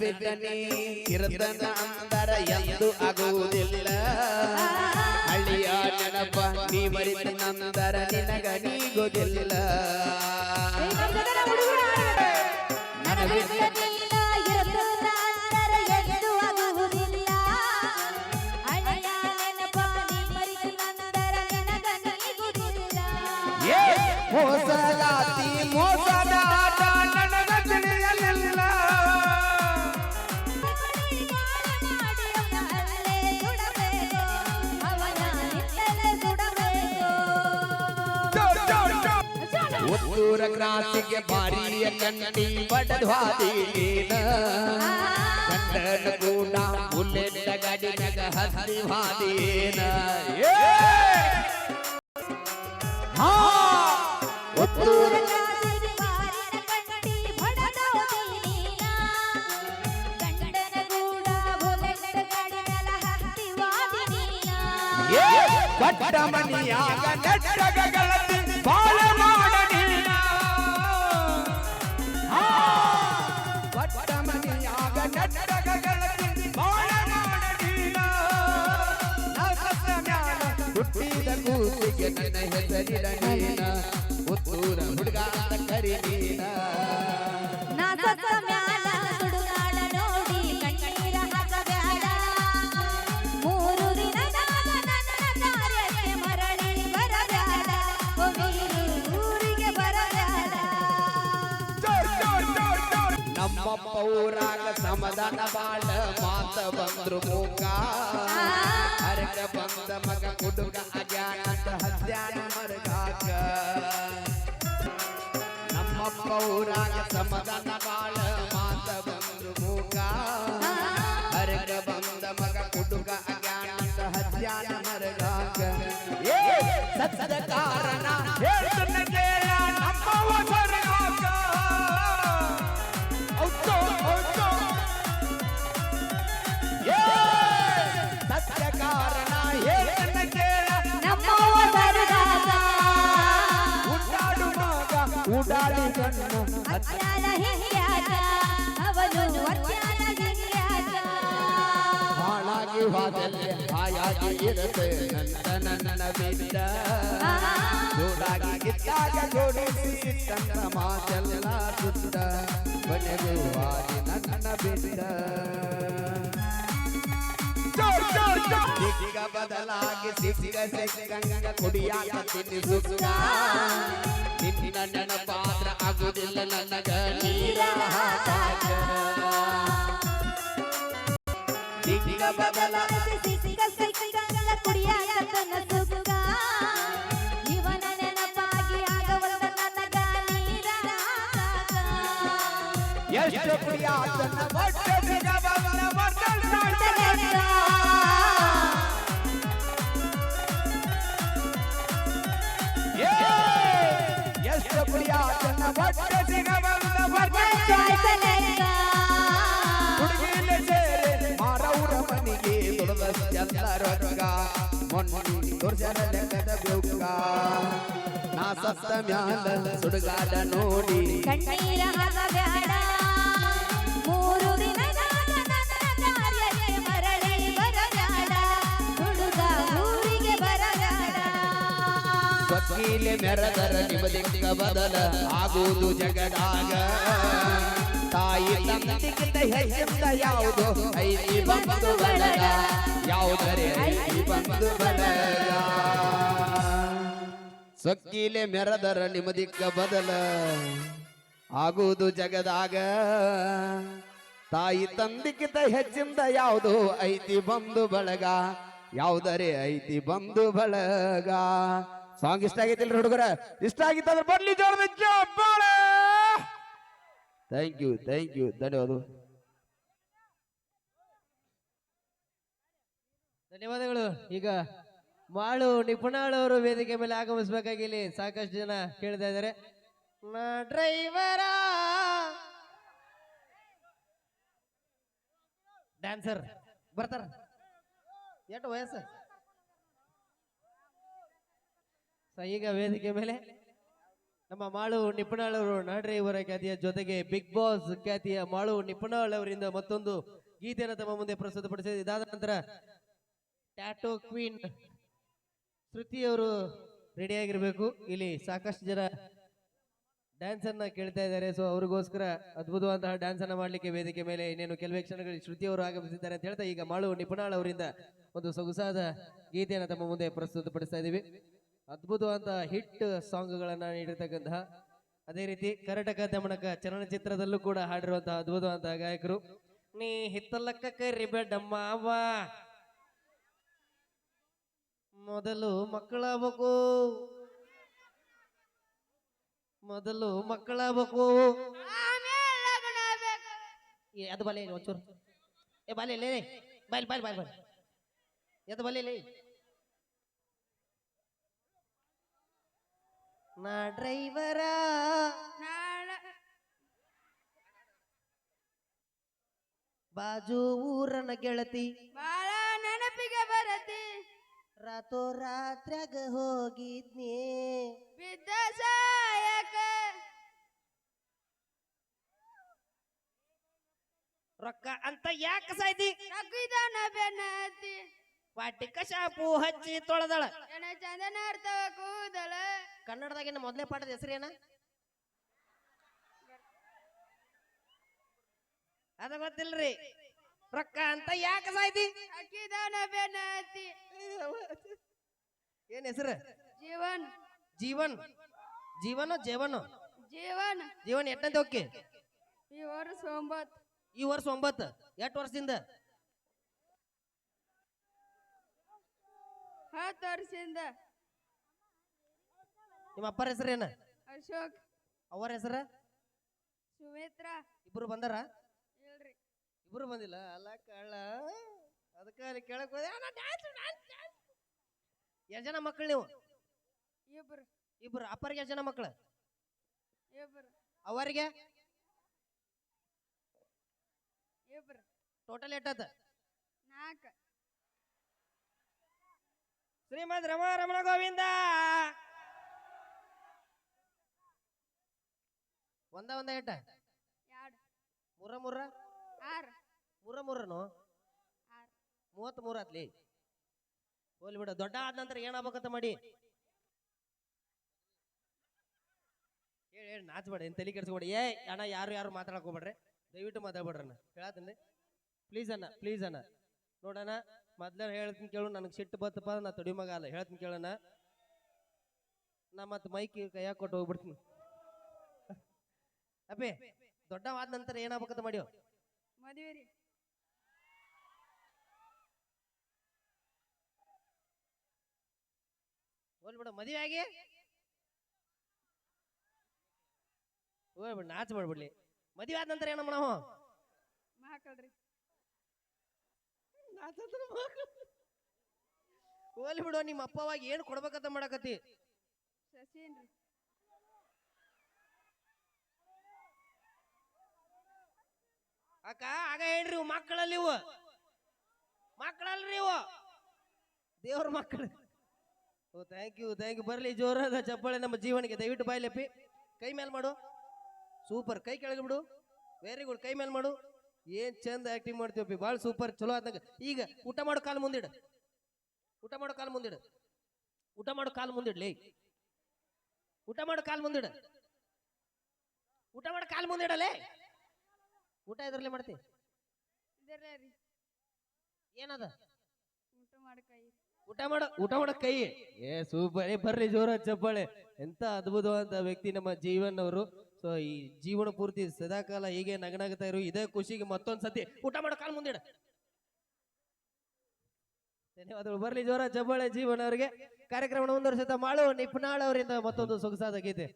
ಬಿಟ್ಟನಿ ಇರತನ ಅಂದರ ಎಂದು ಆಗುವುದಿಲ್ಲ ಹಳ್ಳಿಯ ನೆನಪ ನೀ ಮರಿತನಂದರ ನಿನಗ ನೀಗುವುದಿಲ್ಲ ಮೋಸಗಾತಿ ಮೋಸದ ಆಟ ನನಗ ತಿಳಿಯಲಿಲ್ಲ ಉತ್ತೂರ ಕ್ರಾಂತಿಗೆ ಬಾರಿಯ ಕಂಡಿ ಬಡದ್ವಾದೀನ ಕಂಡನ ಕೂಡ ಉಲ್ಲೆಟ್ಟ ಗಡಿನಗ ಹತ್ತಿ ವಾದೀನ ಉತ್ತೂರ ಕಟ್ಟ ಮನಿಯಾಗ ನೆಟ್ಟಗಗಳತಿ ಬಾಳ ಮಾಡನೀನ ಕಟ್ಟ ಮನಿಯಾಗ ನೆಟ್ಟಗಗಳತಿ ಬಾಳ ಮಾಡನೀನ ಹುಟ್ಟಿದ ಕೂಸಿಗೆ ನನ್ನ ಹೆಸರಿನ ನೀನ ಉತ್ತೂರ ಹುಡುಗ ಅಂತ ಕರಿ ನೀನ ನಮ್ಮಪ್ಪ ಊರಾಗ ಸಮಾಧಾನ ಬಾಳ ಮಾತ ಬಂದ್ರು ಮೂಕ ಹರಕ ಬಂದ ಮಗ ಕುಡುಕ ಅಜ್ಞಾನ ಹತ್ಯಾನ ಮರಗಾಕ ನಮ್ಮಪ್ಪ ಊರಾಗ ಸಮಾಧಾನ ಬಾಳ ಮಾತ ಬಂದ್ರು ಮೂಕ ಹರಕ ಬಂದ ಮಗ ಕುಡುಕ ಅಜ್ಞಾನ ಹತ್ಯಾನ ಮರಗಾಕ ಸತ್ಯದ ಕಾರಣ ಹೇಳ್ತನ ಕೇಳ ನಮ್ಮವ ಸ್ವರ್ಗಾಕ ಸತ್ಯ ಕಾರಣ ಹೇಳನ್ನ ಕೇಳ ನಮ್ಮವ ಸ್ವರ್ಗಾಕ ಉಡಾಡು ಮಗ ಉಡಾಡಿ ಕಣ್ಣು ಅಜ್ಞಾನ ಹಿಂಗ್ಯಾಕ ಅವನು ಅಜ್ಞಾನ ಹಿಂಗ್ಯಾಕ ಹಾಳಾಗಿ ಹೋದಲ್ಲಿ ಹಾಯಾಗಿ ಇರದೆ ನನ್ನ ಬಿದ್ದ ಜೋಡಾಗಿ ಗಿದ್ದಾಗ ಜೋಡಿಸಿ ತನ್ನ ಮಾತೆಲ್ಲ ಸುತ್ತ ಕೊನೆಗೂ ಹಾಗೆ ನನ್ನ ಬಿದ್ದ ದಿಗ್ಗ ಬದಲಾಗಿ ಸಿಕ್ಕ ಸಿಕ್ಕಂಗ ಕುಡಿಯಾಕ ತಿನ್ನಿಸುತ್ತ ನಿನ್ನ ನೆನಪಾದ್ರ ಆಗುದಿಲ್ಲ ನನಗ ನೀರ ಹಾಕಾಕ ದಿಗ್ಗ ಬದಲಾಗಿ ಕುಡಿಯಾಕ ಸುಖ ಇವನ ನೆನಪಾಗಿ ಆಗವಲ್ಲ ನನಗ ನೀರ ಹಾಕಾಕ ಎಷ್ಟು ಕುಡಿಯಾತನ ಒಟ್ಟೆ ಸಿಗಬಲ್ಲ ಎಷ್ಟು ಕುಡಿಯಾತನ ಒಟ್ಟೆ ಸಿಗಬಲ್ಲ ಹುಡುಗಿನ ಸೇರೆ ಮಾರೌರ ಮನಿಗೆ ದುಡದಷ್ಟೆಲ್ಲ ರೊಕ್ಕ ಮೊನ್ನೆ ತೋರ್ಸ್ಯಾರ ಲೆಕ್ಕದ ಬೆವ್ಕ ನಾ ಸತ್ತ ಮ್ಯಾಲ ಸುಡುಗಾಡ ನೋಡಿ ಕಣ್ಣೀರ ಹಾಕಬೇಡ ಮೂರು ದಿನದಾಗ ನನ್ನ ಕಾರ್ಯಕ್ಕೆ ಮರಳಿ ಬರಬೇಡ ಹುಡುಗ ಊರಿಗೆ ಬರಬೇಡ ಸ್ವಕೀಲೆ ಮೆರದರ ನಿಮದಿಕ್ಕ ಬದಲ ಆಗುವುದು ಜಗದಾಗ ತಾಯಿ ತಂದಿಗಿಂತ ಹೆಚ್ಚಿಂದ ಯಾವುದು ಐತಿ ಬಂದು ಬಳಗ ಯಾವುದರೆ ಐತಿ ಬಂದು ಬಳಗ ಸ್ವಕೀಲೆ ಮೆರದರ ನಿಮದಿಕ್ಕ ಬದಲ ಆಗುವುದು ಜಗದಾಗ ತಾಯಿ ತಂದಿಗಿಂತ ಹೆಚ್ಚಿಂದ ಯಾವುದು ಐತಿ ಬಂದು ಬಳಗ ಯಾವುದರೆ ಐತಿ ಬಂದು ಬಳಗ ಸಾಂಗ್ ಇಷ್ಟ ಆಗೈತಿಲ್ರಿ ಹುಡುಗರ ಇಷ್ಟ ಆಗಿತ್ತಂದ್ರೆ ಬರ್ಲಿ ಜೋರದ ಚಪ್ಪಾಳೆ ಥ್ಯಾಂಕ್ ಯು ಧನ್ಯವಾದ ಧನ್ಯವಾದಗಳು. ಈಗ ಮಾಳು ನಿಪುಣಾಳವರು ವೇದಿಕೆ ಮೇಲೆ ಆಗಮಿಸಬೇಕಾಗಿ ಇಲ್ಲಿ ಸಾಕಷ್ಟು ಜನ ಕೇಳ್ತಾ ಇದ್ದಾರೆ. ಡ್ರೈವರ ಡ್ಯಾನ್ಸರ್ ಬರ್ತಾರ ಎಷ್ಟು ವಯಸ್ಸು ಈಗ ವೇದಿಕೆ ಮೇಲೆ ನಮ್ಮ ಮಾಳು ನಿಪುಣಾಳ್ ಅವರು ನಾಡ್ರೈವರ ಖ್ಯಾತಿಯ ಜೊತೆಗೆ ಬಿಗ್ ಬಾಸ್ ಖ್ಯಾತಿಯ ಮಾಳು ನಿಪುಣಾಳ್ ಅವರಿಂದ ಮತ್ತೊಂದು ಗೀತೆಯನ್ನು ತಮ್ಮ ಮುಂದೆ ಪ್ರಸ್ತುತಪಡಿಸಿದೆ. ಇದಾದ ನಂತರ ಟ್ಯಾಟೋ ಕ್ವೀನ್ ಶ್ರುತಿ ಅವರು ರೆಡಿ ಆಗಿರ್ಬೇಕು. ಇಲ್ಲಿ ಸಾಕಷ್ಟು ಜನ ಡ್ಯಾನ್ಸ್ ಅನ್ನ ಕೇಳ್ತಾ ಇದ್ದಾರೆ. ಸೊ ಅವ್ರಿಗೋಸ್ಕರ ಅದ್ಭುತವಾದಂತಹ ಡ್ಯಾನ್ಸ್ ಅನ್ನ ಮಾಡ್ಲಿಕ್ಕೆ ವೇದಿಕೆ ಮೇಲೆ ಇನ್ನೇನು ಕೆಲವೇ ಕ್ಷಣಗಳಲ್ಲಿ ಶ್ರುತಿ ಅವರು ಆಗಮಿಸಿದ್ದಾರೆ ಅಂತ ಹೇಳ್ತಾ ಈಗ ಮಾಳು ನಿಪುಣಾಳ್ ಅವರಿಂದ ಒಂದು ಸೊಗಸಾದ ಗೀತೆಯನ್ನು ತಮ್ಮ ಮುಂದೆ ಪ್ರಸ್ತುತಪಡಿಸ್ತಾ ಇದ್ದೀವಿ. ಅದ್ಭುತವಾದಂತಹ ಹಿಟ್ ಸಾಂಗ್ಗಳನ್ನ ನೀಡಿರ್ತಕ್ಕಂತಹ, ಅದೇ ರೀತಿ ಕರ್ನಾಟಕ ದಮನಕ ಚಲನಚಿತ್ರದಲ್ಲೂ ಕೂಡ ಹಾಡಿರುವಂತಹ ಅದ್ಭುತವಾದಂತಹ ಗಾಯಕರು. ನೀ ಹಿತ್ತಲಕ್ಕ ಕರಿಬೇಡಮ್ಮ ಅವ, ಮೊದಲು ಮಕ್ಕಳಾಗಬೇಕು, ಮೊದಲು ಮಕ್ಕಳಾಗಬೇಕು. ಅದು ಬಲೆ ಒಂಚೂರು ಏ ಬಾಲೆ ಲೇ ಬಾಯ್ ಬಾಯ್ ಬಾಯ್ ಬಾಯ್ ಎದ್ದು ಬಲೆ ಲೇ. ನಾ ಡ್ರೈವರ ಬಾಜು ಊರನ ಗೆಳತಿ ಬಾಳ ನೆನಪಿಗೆ ಬರತಿ, ರಾತ್ರ್ಯಾಗ ಹೋಗಿದ್ನಿ ಬಿದ್ದ ಸಾಯಕ ರೊಕ್ಕ ಅಂತ ಯಾಕೆ ಸಾಯ್ತಿ, ನಗ್ಗಿದವನ ಬೆನ್ನ ಹತ್ತಿ, ವಾಟಿಕ ಶಾಪು ಹಚ್ಚಿ ತೊಳೆದಳ. ಎಣ ಚಂದನ ಅರ್ಥವ ಕೂದಲ. ಕನ್ನಡದಾಗಿನ ಮೊದಲೇ ಪಾಠದ ಹೆಸರೇನ? ಅದ ಗೊತ್ತಿಲ್ರಿ. ರೊಕ್ಕ ಅಂತ ಯಾಕೆ ಸಾಯ್ತಿ, ನಗ್ಗಿದವನ ಬೆನ್ನ ಹತ್ತಿ. ಏನ್ ಹೆಸರು? ಜೀವನ್ ಜೀವನ್. ಜೀವನ ಜೀವನ ಜೀವನ್ ಜೀವನ್ ಎಟ್ಟಂತೆ ಓಕೆ. ಈ ವರ್ಷ 9. ಈ ವರ್ಷ 9. ಎಷ್ಟು ವರ್ಷದಿಂದ? 10 ವರ್ಷದಿಂದ. ನಿಮ್ಮ ಅಪ್ಪರ ಹೆಸರೇನ? ಅಶೋಕ್. ಅವರ ಹೆಸರ? ಸುಮಿತ್ರಾ. ಇಬ್ರು ಬಂದಾರ? ಇಲ್ರಿ, ಇಬ್ರು ಬಂದಿಲ್ಲ. ಅಲ್ಲ ಕಳ್ಳ, ಅದಕ್ಕೆ ಕೇಳಕ್ ಹೋದೆ. ಎಷ್ಟು ಜನ ಮಕ್ಕಳು ನೀವು? ಇಬ್ರು. ಇಬ್ರು. ಅಪ್ಪರಿಗೆ ಎಷ್ಟು ಜನ ಮಕ್ಕಳು? ಇಬ್ರು. ಅವರಿಗೆ ಇಬ್ರು. ಟೋಟಲ್ ಎಟ್ಟದ? 4. ಶ್ರೀಮದ್ ರಮಣ ಗೋವಿಂದ. ಒಂದ ಎಟ್ಟ? 2. ಮೂರ ಮೂರ 6. ಮೂರ ಮೂರನು 6. 33 ಆತ್ಲಿ. ಹೋಗ್ಲಿ ಬಿಡ. ದೊಡ್ಡ ಆದ ನಂತರ ಏನಾಗಬೇಕಂತ ಮಾಡಿ ಹೇಳಿ ನಾಚ್ಬೇಡ, ಏನ್ ತಲೆ ಕೆಡ್ಸ್ಕೊಬೇಡಿ. ಅಣ್ಣ ಯಾರು ಮಾತಾಡಕ್ ಹೋಗ್ಬೇಡ್ರಿ, ದಯವಿಟ್ಟು ಮಾತಾಡ್ಬೇಡ್ರಣ್ಣ. ಹೇಳತ್ತೀನಿ ಪ್ಲೀಸ್ ಅಣ್ಣ, ಪ್ಲೀಸ್ ಅಣ್ಣ. ನೋಡಣ್ಣ, ಮೊದ್ಲ ಹೇಳ್ತೀನಿ ಕೇಳು. ನನಗೆ ಸಿಟ್ಟು ಬತ್ತಪ್ಪ, ನಾ ತೊಡಿ ಮಗ ಅಲ್ಲ. ಹೇಳ್ತೀನಿ ಕೇಳಣ್ಣ, ನಾ ಮತ್ತೆ ಮೈಕ್ ಕೈಯಾಗ ಕೊಟ್ಟು ಹೋಗ್ಬಿಡ್ತೀನಿ. ಅಪ್ಪೆ, ದೊಡ್ಡವಾದ ನಂತರ ಏನಾಗಬೇಕಂತ ಮಾಡಿಯೋ? ಮದುವೆ ರೀ. ಹೋಗ್ಬಿಡ, ಮದುವೆ ಆಗಿ ಹೋಗ್ಬಿಡ್, ನಾಚ ಮಾಡ್ಬಿಡ್ಲಿ. ಮದುವೆ ಆದ ನಂತರ ಏನಮ್ಮ ನಾವು? ಮಕ್ಕಳ್ರಿ. ಹೋಗ್ಲಿ ಬಿಡು. ನಿಮ್ಮ ಅಪ್ಪವಾಗಿ ಏನು ಕೊಡ್ಬೇಕಂತ ಮಾಡಕತ್ತಿ? ಸಸಿನ್ರಿ. ಅಕ್ಕ ಆಗ ಹೇಳ್ರಿ, ಇವು ಮಕ್ಕಳಲ್ಲಿ, ಇವು ಮಕ್ಕಳಲ್ರಿ, ಇವು ದೇವ್ರ ಮಕ್ಕಳು. ಓ ಥ್ಯಾಂಕ್ ಯು, ಥ್ಯಾಂಕ್ ಯು. ಬರ್ಲಿ ಜೋರಾದ ಚಪ್ಪಾಳೆ ನಮ್ಮ ಜೀವನಿಗೆ. ದಯವಿಟ್ಟು ಬಾಯ್ಲೆಪ್ಪಿ, ಕೈ ಮೇಲ್ ಮಾಡು. ಸೂಪರ್. ಕೈ ಕೆಳಗೆ ಬಿಡು. Very good. ಕೈ ಮೇಲ್ ಮಾಡು. ಏನ್ ಚಂದ ಆಕ್ಟಿಂಗ್ ಮಾಡ್ತೀವಪ್ಪಿ, ಭಾಳ ಸೂಪರ್, ಚಲೋ ಆದಂಗ. ಈಗ ಊಟ ಮಾಡೋ ಕಾಲು ಮುಂದಿಡು. ಊಟ ಮಾಡೋ ಕಾಲು ಮುಂದಿಡು. ಊಟ ಮಾಡೋ ಕಾಲು ಮುಂದಿಡ್ಲಿ. ಊಟ ಮಾಡೋ ಕಾಲು ಮುಂದಿಡು. ಊಟ ಮಾಡೋ ಕಾಲು ಮುಂದಿಡಲೇ. ಊಟ ಇದ್ರಲ್ಲೇ ಮಾಡ್ತಿ? ಇದರೇ ರೀ. ಏನದ? ಊಟ ಮಾಡಕೈ. ಊಟ ಮಾಡೋ ಕೈ. ಏ ಸೂಪರ್. ಬರ್ರಿ ಜೋರ ಚಪ್ಪಾಳೆ. ಎಂತ ಅದ್ಭುತವಾದ ವ್ಯಕ್ತಿ ನಮ್ಮ ಜೀವನ್ ಅವರು. ಸೊ ಈ ಜೀವನ ಪೂರ್ತಿ ಸದಾಕಾಲ ಹೀಗೆ ನಗನಗ್ತಾ ಇರು. ಇದೇ ಖುಷಿಗೆ ಮತ್ತೊಂದ್ ಸತಿ ಊಟ ಮಾಡೋ ಕಾಲ್ ಮುಂದಿಡ. ಧನ್ಯವಾದಗಳು. ಬರ್ಲಿ ಜೋರ ಚಪ್ಪಾಳೆ ಜೀವನ್ ಅವರಿಗೆ. ಕಾರ್ಯಕ್ರಮ ಮುಂದುವರಿಸುತ್ತಾ ಮಾಳು ನಿಪುಣಾಳ್ ಅವರಿಂದ ಮತ್ತೊಂದು ಸೊಗಸಾದ ಗೀತೆ.